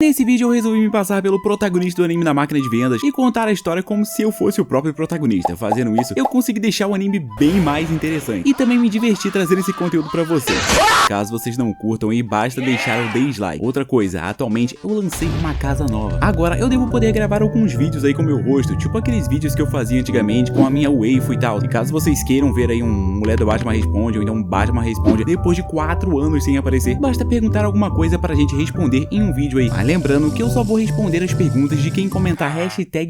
Nesse vídeo eu resolvi me passar pelo protagonista do anime na máquina de vendas e contar a história como se eu fosse o próprio protagonista. Fazendo isso, eu consegui deixar o anime bem mais interessante e também me divertir trazendo esse conteúdo pra vocês. Caso vocês não curtam, aí basta deixar o dislike. Outra coisa, atualmente eu lancei uma casa nova. Agora eu devo poder gravar alguns vídeos aí com meu rosto, tipo aqueles vídeos que eu fazia antigamente com a minha waifu e tal. E caso vocês queiram ver aí um Mulher do Batman Responde ou então um Batman Responde depois de 4 anos sem aparecer, basta perguntar alguma coisa pra gente responder em um vídeo aí. Lembrando que eu só vou responder as perguntas de quem comentar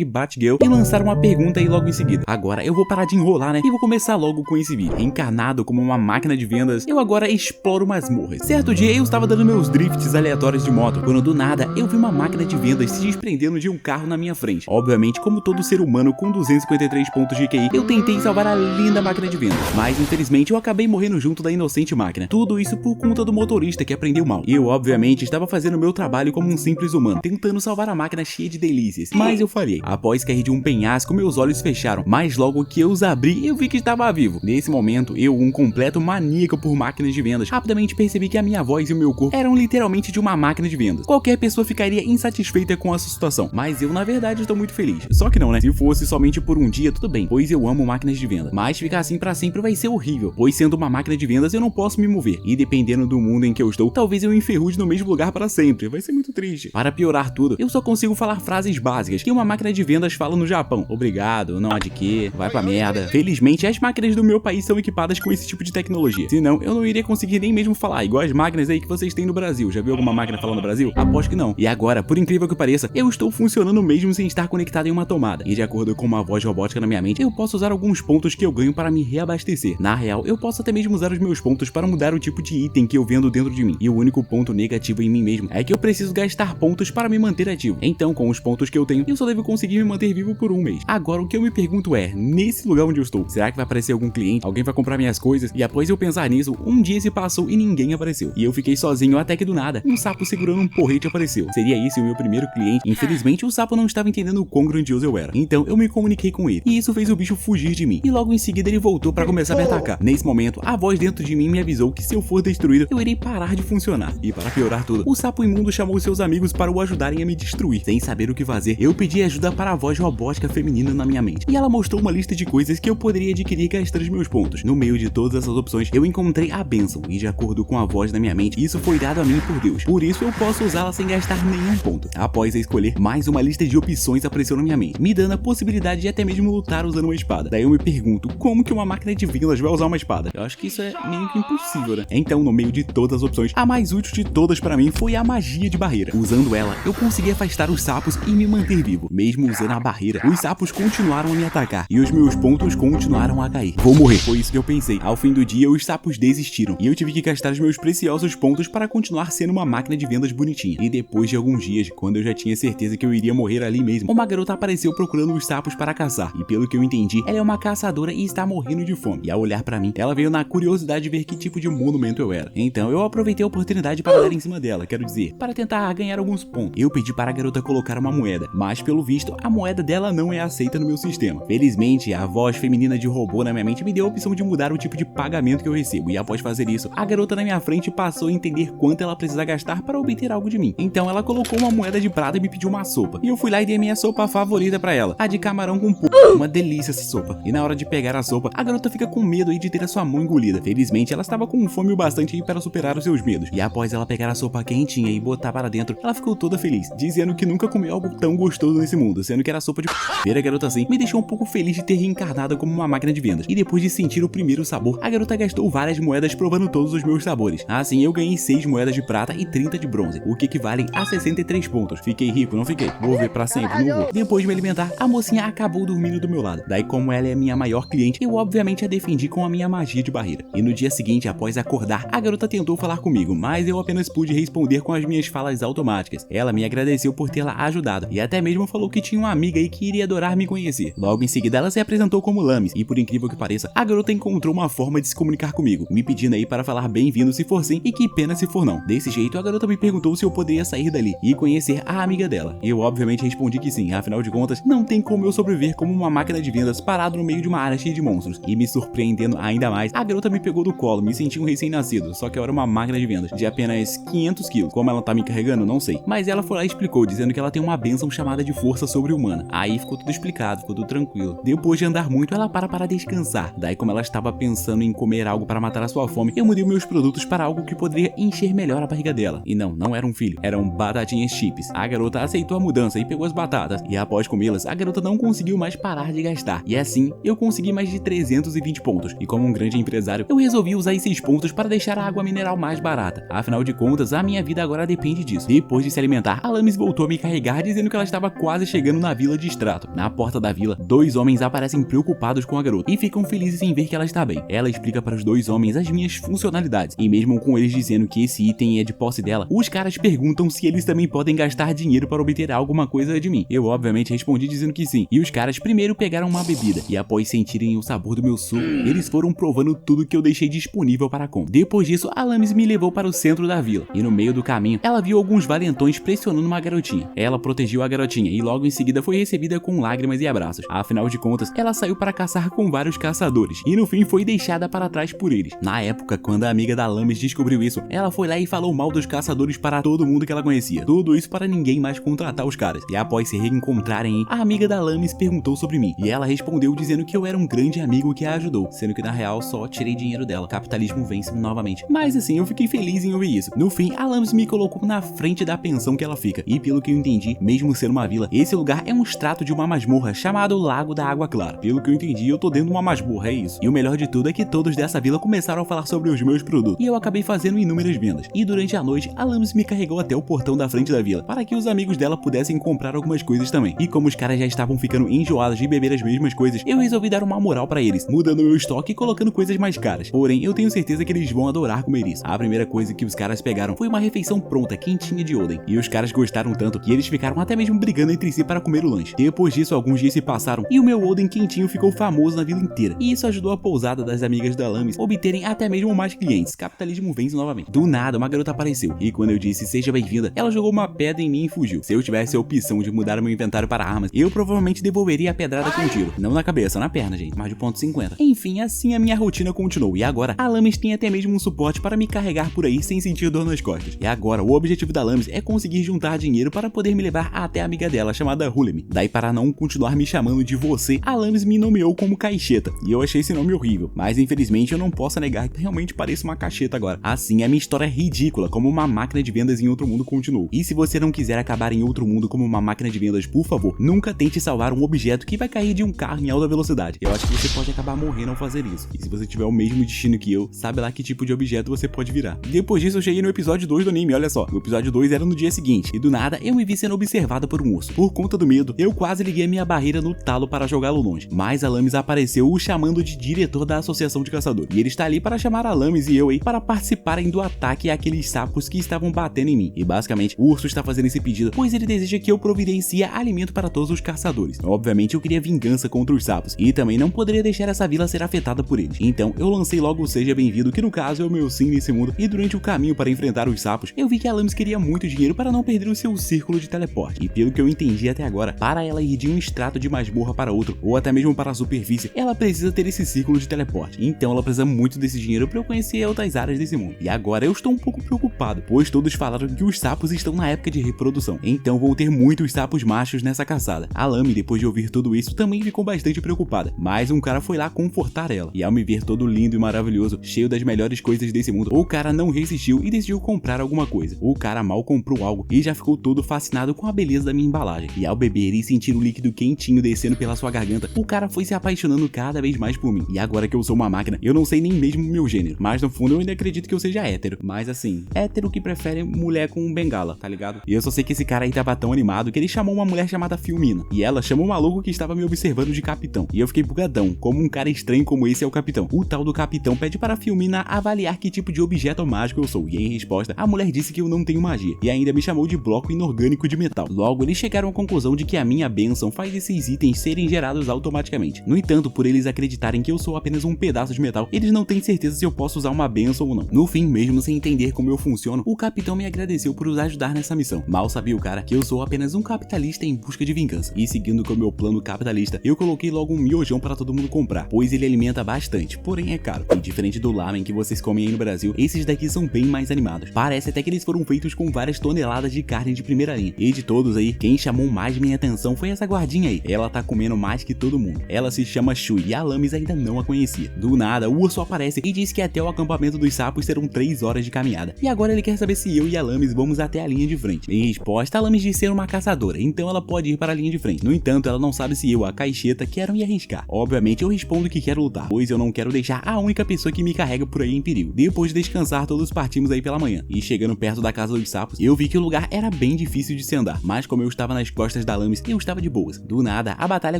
#BatGirl e lançar uma pergunta aí logo em seguida. Agora eu vou parar de enrolar, né? E vou começar logo com esse vídeo. Encarnado como uma máquina de vendas, eu agora exploro masmorras. Certo dia eu estava dando meus drifts aleatórios de moto, quando do nada eu vi uma máquina de vendas se desprendendo de um carro na minha frente. Obviamente, como todo ser humano com 253 pontos de QI, eu tentei salvar a linda máquina de vendas, mas infelizmente eu acabei morrendo junto da inocente máquina. Tudo isso por conta do motorista que aprendeu mal. Eu, obviamente, estava fazendo meu trabalho como um simples humano, tentando salvar a máquina cheia de delícias, mas eu falhei. Após cair de um penhasco, meus olhos fecharam, mas logo que eu os abri, eu vi que estava vivo. Nesse momento, eu, um completo maníaco por máquinas de vendas, rapidamente percebi que a minha voz e o meu corpo eram literalmente de uma máquina de vendas. Qualquer pessoa ficaria insatisfeita com essa situação, mas eu, na verdade, estou muito feliz. Só que não, né? Se fosse somente por um dia, tudo bem, pois eu amo máquinas de vendas, mas ficar assim pra sempre vai ser horrível, pois sendo uma máquina de vendas, eu não posso me mover, e dependendo do mundo em que eu estou, talvez eu enferruje no mesmo lugar para sempre. Vai ser muito triste. Para piorar tudo, eu só consigo falar frases básicas que uma máquina de vendas fala no Japão. Obrigado, não há de quê, vai pra merda. Felizmente, as máquinas do meu país são equipadas com esse tipo de tecnologia. Senão, eu não iria conseguir nem mesmo falar, igual as máquinas aí que vocês têm no Brasil. Já viu alguma máquina falando no Brasil? Aposto que não. E agora, por incrível que pareça, eu estou funcionando mesmo sem estar conectado em uma tomada. E de acordo com uma voz robótica na minha mente, eu posso usar alguns pontos que eu ganho para me reabastecer. Na real, eu posso até mesmo usar os meus pontos para mudar o tipo de item que eu vendo dentro de mim. E o único ponto negativo em mim mesmo é que eu preciso gastar pontos para me manter ativo. Então, com os pontos que eu tenho, eu só devo conseguir me manter vivo por um mês. Agora, o que eu me pergunto é, nesse lugar onde eu estou, será que vai aparecer algum cliente? Alguém vai comprar minhas coisas? E após eu pensar nisso, um dia se passou e ninguém apareceu. E eu fiquei sozinho até que do nada, um sapo segurando um porrete apareceu. Seria esse o meu primeiro cliente? Infelizmente, o sapo não estava entendendo o quão grandioso eu era. Então, eu me comuniquei com ele. E isso fez o bicho fugir de mim. E logo em seguida, ele voltou para começar a me atacar. Nesse momento, a voz dentro de mim me avisou que se eu for destruído, eu irei parar de funcionar. E para piorar tudo, o sapo imundo chamou seus amigos para o ajudarem a me destruir. Sem saber o que fazer, eu pedi ajuda para a voz robótica feminina na minha mente. E ela mostrou uma lista de coisas que eu poderia adquirir gastando os meus pontos. No meio de todas essas opções, eu encontrei a bênção. E de acordo com a voz na minha mente, isso foi dado a mim por Deus. Por isso eu posso usá-la sem gastar nenhum ponto. Após a escolher, mais uma lista de opções apareceu na minha mente, me dando a possibilidade de até mesmo lutar usando uma espada. Daí eu me pergunto, como que uma máquina de vendas vai usar uma espada? Eu acho que isso é meio que impossível, né? Então, no meio de todas as opções, a mais útil de todas para mim foi a magia de barreira. Usando ela, eu consegui afastar os sapos e me manter vivo. Mesmo usando a barreira, os sapos continuaram a me atacar e os meus pontos continuaram a cair. Vou morrer, foi isso que eu pensei. Ao fim do dia, os sapos desistiram e eu tive que gastar os meus preciosos pontos para continuar sendo uma máquina de vendas bonitinha. E depois de alguns dias, quando eu já tinha certeza que eu iria morrer ali mesmo, uma garota apareceu procurando os sapos para caçar. E pelo que eu entendi, ela é uma caçadora e está morrendo de fome. E ao olhar para mim, ela veio na curiosidade de ver que tipo de monumento eu era. Então eu aproveitei a oportunidade para dar em cima dela, quero dizer, para tentar ganhar alguns pontos. Eu pedi para a garota colocar uma moeda, mas pelo visto, a moeda dela não é aceita no meu sistema. Felizmente, a voz feminina de robô na minha mente me deu a opção de mudar o tipo de pagamento que eu recebo. E após fazer isso, a garota na minha frente passou a entender quanto ela precisa gastar para obter algo de mim. Então ela colocou uma moeda de prata e me pediu uma sopa. E eu fui lá e dei minha sopa favorita para ela, a de camarão com polvo. Uma delícia essa sopa. E na hora de pegar a sopa, a garota fica com medo aí de ter a sua mão engolida. Felizmente, ela estava com fome o bastante aí para superar os seus medos. E após ela pegar a sopa quentinha e botar para dentro, ela ficou toda feliz, dizendo que nunca comeu algo tão gostoso nesse mundo, sendo que era sopa de ver a garota assim, me deixou um pouco feliz de ter reencarnado como uma máquina de vendas. E depois de sentir o primeiro sabor, a garota gastou várias moedas provando todos os meus sabores. Assim, eu ganhei 6 moedas de prata e 30 de bronze, o que equivalem a 63 pontos. Fiquei rico, não fiquei? Vou ver pra sempre, não vou. Depois de me alimentar, a mocinha acabou dormindo do meu lado. Daí, como ela é a minha maior cliente, eu obviamente a defendi com a minha magia de barreira. E no dia seguinte, após acordar, a garota tentou falar comigo, mas eu apenas pude responder com as minhas falas automáticas. Ela me agradeceu por tê-la ajudado e até mesmo falou que tinha uma amiga aí que iria adorar me conhecer. Logo em seguida, ela se apresentou como Lames e, por incrível que pareça, a garota encontrou uma forma de se comunicar comigo, me pedindo aí para falar bem-vindo se for sim e que pena se for não. Desse jeito, a garota me perguntou se eu poderia sair dali e conhecer a amiga dela. Eu obviamente respondi que sim, afinal de contas, não tem como eu sobreviver como uma máquina de vendas parado no meio de uma área cheia de monstros. E me surpreendendo ainda mais, a garota me pegou do colo, me senti um recém-nascido, só que eu era uma máquina de vendas de apenas 500 quilos. Como ela tá me carregando, não não sei. Mas ela foi lá e explicou, dizendo que ela tem uma bênção chamada de força sobre-humana. Aí ficou tudo explicado, ficou tudo tranquilo. Depois de andar muito, ela para descansar. Daí, como ela estava pensando em comer algo para matar a sua fome, eu mudei meus produtos para algo que poderia encher melhor a barriga dela. E não era um filho, eram batatinhas chips. A garota aceitou a mudança e pegou as batatas. E após comê-las, a garota não conseguiu mais parar de gastar. E assim, eu consegui mais de 320 pontos. E como um grande empresário, eu resolvi usar esses pontos para deixar a água mineral mais barata. Afinal de contas, a minha vida agora depende disso. Depois de se alimentar, a Lamis voltou a me carregar, dizendo que ela estava quase chegando na vila de Strato. Na porta da vila, 2 homens aparecem preocupados com a garota e ficam felizes em ver que ela está bem. Ela explica para os 2 homens as minhas funcionalidades. E mesmo com eles dizendo que esse item é de posse dela, os caras perguntam se eles também podem gastar dinheiro para obter alguma coisa de mim. Eu obviamente respondi dizendo que sim. E os caras primeiro pegaram uma bebida e após sentirem o sabor do meu suco, eles foram provando tudo que eu deixei disponível para compra. Depois disso, a Lamis me levou para o centro da vila e no meio do caminho, ela viu alguns valentões pressionando uma garotinha. Ela protegeu a garotinha e logo em seguida foi recebida com lágrimas e abraços. Afinal de contas, ela saiu para caçar com vários caçadores e no fim foi deixada para trás por eles. Na época, quando a amiga da Lamis descobriu isso, ela foi lá e falou mal dos caçadores para todo mundo que ela conhecia. Tudo isso para ninguém mais contratar os caras. E após se reencontrarem, a amiga da Lamis perguntou sobre mim e ela respondeu dizendo que eu era um grande amigo que a ajudou, sendo que na real só tirei dinheiro dela. Capitalismo vence novamente. Mas assim, eu fiquei feliz em ouvir isso. No fim, a Lamis me colocou na frente da pensão que ela fica. E pelo que eu entendi, mesmo sendo uma vila, esse lugar é um extrato de uma masmorra chamado Lago da Água Clara. Pelo que eu entendi, eu tô dentro de uma masmorra, é isso. E o melhor de tudo é que todos dessa vila começaram a falar sobre os meus produtos. E eu acabei fazendo inúmeras vendas. E durante a noite, a Lamis me carregou até o portão da frente da vila, para que os amigos dela pudessem comprar algumas coisas também. E como os caras já estavam ficando enjoados de beber as mesmas coisas, eu resolvi dar uma moral pra eles, mudando meu estoque e colocando coisas mais caras. Porém, eu tenho certeza que eles vão adorar comer isso. A primeira coisa que os caras pegaram foi uma refeição pronta, quentinha de Oden. E os caras gostaram tanto que eles ficaram até mesmo brigando entre si para comer o lanche. Depois disso, alguns dias se passaram e o meu Oden quentinho ficou famoso na vila inteira. E isso ajudou a pousada das amigas da Lamis obterem até mesmo mais clientes. Capitalismo vence novamente. Do nada, uma garota apareceu. E quando eu disse seja bem-vinda, ela jogou uma pedra em mim e fugiu. Se eu tivesse a opção de mudar meu inventário para armas, eu provavelmente devolveria a pedrada com um tiro. Não na cabeça, na perna, gente. Mais de ponto 50. Enfim, assim a minha rotina continuou. E agora, a Lamis tem até mesmo um suporte para me carregar por aí sem sentir dor nas costas. E agora, o objetivo da Lamis é conseguir juntar dinheiro para poder me levar até a amiga dela, chamada Hulemi. Daí, para não continuar me chamando de você, a Lamis me nomeou como Caixeta. E eu achei esse nome horrível. Mas infelizmente eu não posso negar que realmente pareço uma cacheta agora. Assim, a minha história é ridícula, como uma máquina de vendas em outro mundo continuou. E se você não quiser acabar em outro mundo como uma máquina de vendas, por favor, nunca tente salvar um objeto que vai cair de um carro em alta velocidade. Eu acho que você pode acabar morrendo ao fazer isso. E se você tiver o mesmo destino que eu, sabe lá que tipo de objeto você pode virar. Depois disso eu cheguei no episódio 2 do anime, olha só. O episódio 2 era no dia seguinte. E do nada eu me vi sendo observado por um urso. Por conta do medo, eu quase liguei a minha barreira no talo para jogá-lo longe. Mas a Lamis apareceu o chamando de diretor da associação de caçadores. E ele está ali para chamar a Lamis e eu aí para participarem do ataque àqueles sapos que estavam batendo em mim. E basicamente, o urso está fazendo esse pedido, pois ele deseja que eu providencie alimento para todos os caçadores. Obviamente eu queria vingança contra os sapos. E também não poderia deixar essa vila ser afetada por eles. Então eu lancei logo o Seja Bem-vindo, que no caso é o meu sim nesse mundo. E durante o caminho para enfrentar os sapos, eu vi que a Lamis queria muito dinheiro para não perder o seu círculo de teleporte. E pelo que eu entendi até agora, para ela ir de um extrato de masmorra para outro, ou até mesmo para a superfície, ela precisa ter esse círculo de teleporte. Então ela precisa muito desse dinheiro para eu conhecer outras áreas desse mundo. E agora eu estou um pouco preocupado, pois todos falaram que os sapos estão na época de reprodução. Então vão ter muitos sapos machos nessa caçada. A Lami, depois de ouvir tudo isso, também ficou bastante preocupada. Mas um cara foi lá confortar ela. E ao me ver todo lindo e maravilhoso, cheio das melhores coisas desse mundo, o cara não resistiu e decidiu comprar alguma coisa. O cara mal comprou algo e já ficou todo fascinado com a beleza da minha embalagem. E ao beber e sentir o líquido quentinho descendo pela sua garganta, o cara foi se apaixonando cada vez mais por mim. E agora que eu sou uma máquina, eu não sei nem mesmo o meu gênero. Mas no fundo eu ainda acredito que eu seja hétero. Mas assim, hétero que prefere mulher com bengala, tá ligado? E eu só sei que esse cara aí tava tão animado que ele chamou uma mulher chamada Filmina. E ela chamou o maluco que estava me observando de capitão. E eu fiquei bugadão, como um cara estranho como esse é o capitão. O tal do capitão pede para a Filmina avaliar que tipo de objeto mágico eu sou. E em resposta, a mulher disse que eu não tenho magia. E ainda me chamou de bloco inorgânico de metal. Logo, eles chegaram à conclusão de que a minha bênção faz esses itens serem gerados automaticamente. No entanto, por eles acreditarem que eu sou apenas um pedaço de metal, eles não têm certeza se eu posso usar uma bênção ou não. No fim, mesmo sem entender como eu funciono, o capitão me agradeceu por nos ajudar nessa missão. Mal sabia o cara que eu sou apenas um capitalista em busca de vingança. E seguindo com o meu plano capitalista, eu coloquei logo um miojão para todo mundo comprar, pois ele alimenta bastante, porém é caro. E diferente do lamen que vocês comem aí no Brasil, esses daqui são bem mais animados. Parece até que eles foram feitos com vários várias toneladas de carne de primeira linha. E de todos aí, quem chamou mais minha atenção foi essa guardinha aí. Ela tá comendo mais que todo mundo. Ela se chama Shui e a Lames ainda não a conhecia. Do nada, o urso aparece e diz que até o acampamento dos sapos serão 3 horas de caminhada. E agora ele quer saber se eu e a Lames vamos até a linha de frente. Em resposta, a Lames diz ser uma caçadora, então ela pode ir para a linha de frente. No entanto, ela não sabe se eu, a Caixeta, quero me arriscar. Obviamente, eu respondo que quero lutar, pois eu não quero deixar a única pessoa que me carrega por aí em perigo. Depois de descansar, todos partimos aí pela manhã. E chegando perto da casa dos sapos, eu vi que o lugar era bem difícil de se andar, mas como eu estava nas costas da Lames, eu estava de boas. Do nada, a batalha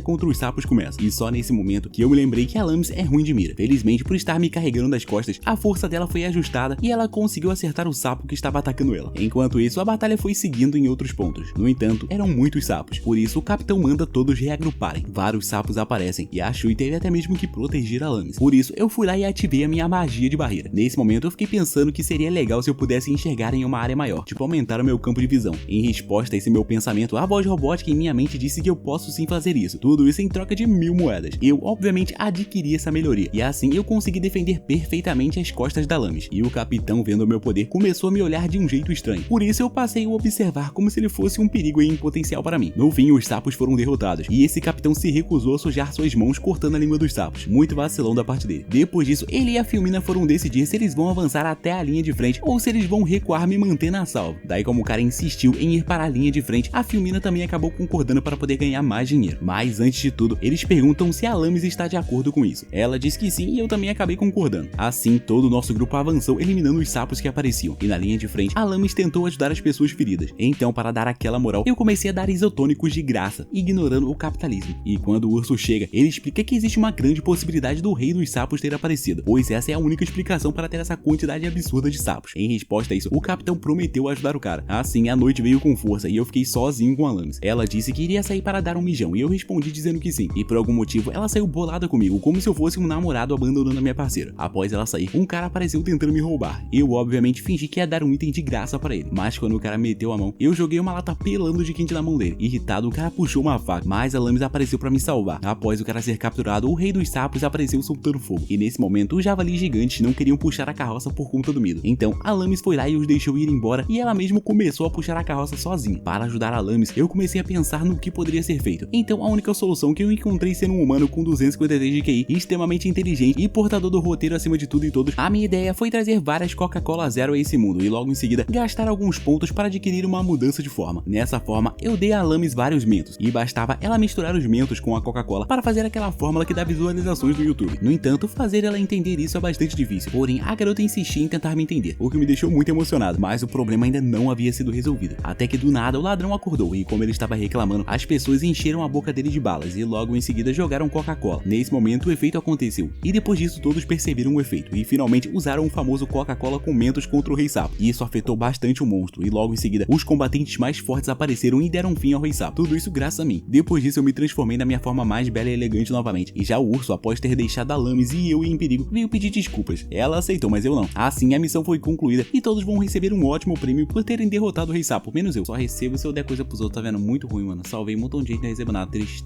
contra os sapos começa. E só nesse momento que eu me lembrei que a Lames é ruim de mira. Felizmente, por estar me carregando das costas, a força dela foi ajustada e ela conseguiu acertar o sapo que estava atacando ela. Enquanto isso, a batalha foi seguindo em outros pontos. No entanto, eram muitos sapos, por isso o capitão manda todos reagruparem. Vários sapos aparecem e a Shui teve até mesmo que proteger a Lames. Por isso, eu fui lá e ativei a minha magia de barreira. Nesse momento, eu fiquei pensando que seria legal se eu pudesse enxergar em uma área maior, tipo aumentar o meu campo de visão. Em resposta a esse meu pensamento, a voz robótica em minha mente disse que eu posso sim fazer isso. Tudo isso em troca de 1000 moedas. Eu, obviamente, adquiri essa melhoria, e assim eu consegui defender perfeitamente as costas da Lames. E o capitão, vendo o meu poder, começou a me olhar de um jeito estranho. Por isso eu passei a observar como se ele fosse um perigo em potencial para mim. No fim, os sapos foram derrotados, e esse capitão se recusou a sujar suas mãos cortando a língua dos sapos. Muito vacilão da parte dele. Depois disso, ele e a Filmina foram decidir se eles vão avançar até a linha de frente ou se eles vão recuar me mantendo a salvo. Daí, como o cara insistiu em ir para a linha de frente, a Filmina também acabou concordando para poder ganhar mais dinheiro. Mas antes de tudo, eles perguntam se a Lames está de acordo com isso. Ela diz que sim e eu também acabei concordando. Assim, todo o nosso grupo avançou eliminando os sapos que apareciam. E na linha de frente, a Lames tentou ajudar as pessoas feridas. Então, para dar aquela moral, eu comecei a dar isotônicos de graça, ignorando o capitalismo. E quando o urso chega, ele explica que existe uma grande possibilidade do rei dos sapos ter aparecido, pois essa é a única explicação para ter essa quantidade absurda de sapos. Em resposta a isso, o capitão prometeu ajudar o cara. Assim, a noite veio com força e eu fiquei sozinho com a Lames. Ela disse que iria sair para dar um mijão e eu respondi dizendo que sim. E por algum motivo, ela saiu bolada comigo, como se eu fosse um namorado abandonando a minha parceira. Após ela sair, um cara apareceu tentando me roubar. Eu, obviamente, fingi que ia dar um item de graça para ele, mas quando o cara meteu a mão, eu joguei uma lata pelando de quente na mão dele. Irritado, o cara puxou uma faca, mas a Lames apareceu para me salvar. Após o cara ser capturado, o rei dos sapos apareceu soltando fogo. E nesse momento, os javalis gigantes não queriam puxar a carroça por conta do medo. Então, a Lames foi lá e os deixou ir embora e ela mesmo começou a puxar a carroça sozinha. Para ajudar a Lames, eu comecei a pensar no que poderia ser feito. Então, a única solução que eu encontrei sendo um humano com 253 de QI, extremamente inteligente e portador do roteiro acima de tudo e todos, a minha ideia foi trazer várias Coca-Cola Zero a esse mundo e logo em seguida gastar alguns pontos para adquirir uma mudança de forma. Nessa forma, eu dei a Lames vários mentos e bastava ela misturar os mentos com a Coca-Cola para fazer aquela fórmula que dá visualizações no YouTube. No entanto, fazer ela entender isso é bastante difícil, porém a garota insistia em tentar me entender, o que me deixou muito emocionado, mas o problema ainda não havia sido resolvido. Até que do nada o ladrão acordou e como ele estava reclamando, as pessoas encheram a boca dele de balas e logo em seguida jogaram Coca-Cola. Nesse momento o efeito aconteceu e depois disso todos perceberam o efeito e finalmente usaram o famoso Coca-Cola com mentos contra o Rei Sapo. E isso afetou bastante o monstro e logo em seguida os combatentes mais fortes apareceram e deram fim ao Rei Sapo. Tudo isso graças a mim. Depois disso eu me transformei na minha forma mais bela e elegante novamente. E já o urso, após ter deixado a Lames e eu em perigo, veio pedir desculpas. Ela aceitou, mas eu não. Assim a missão foi concluída e todos vão receber um ótimo prêmio por terem derrotado o Rei Sapo, menos eu. Só recebo se eu der coisa pros outros, tá vendo? Muito ruim, mano. Salvei um montão de gente, não recebo nada. Triste.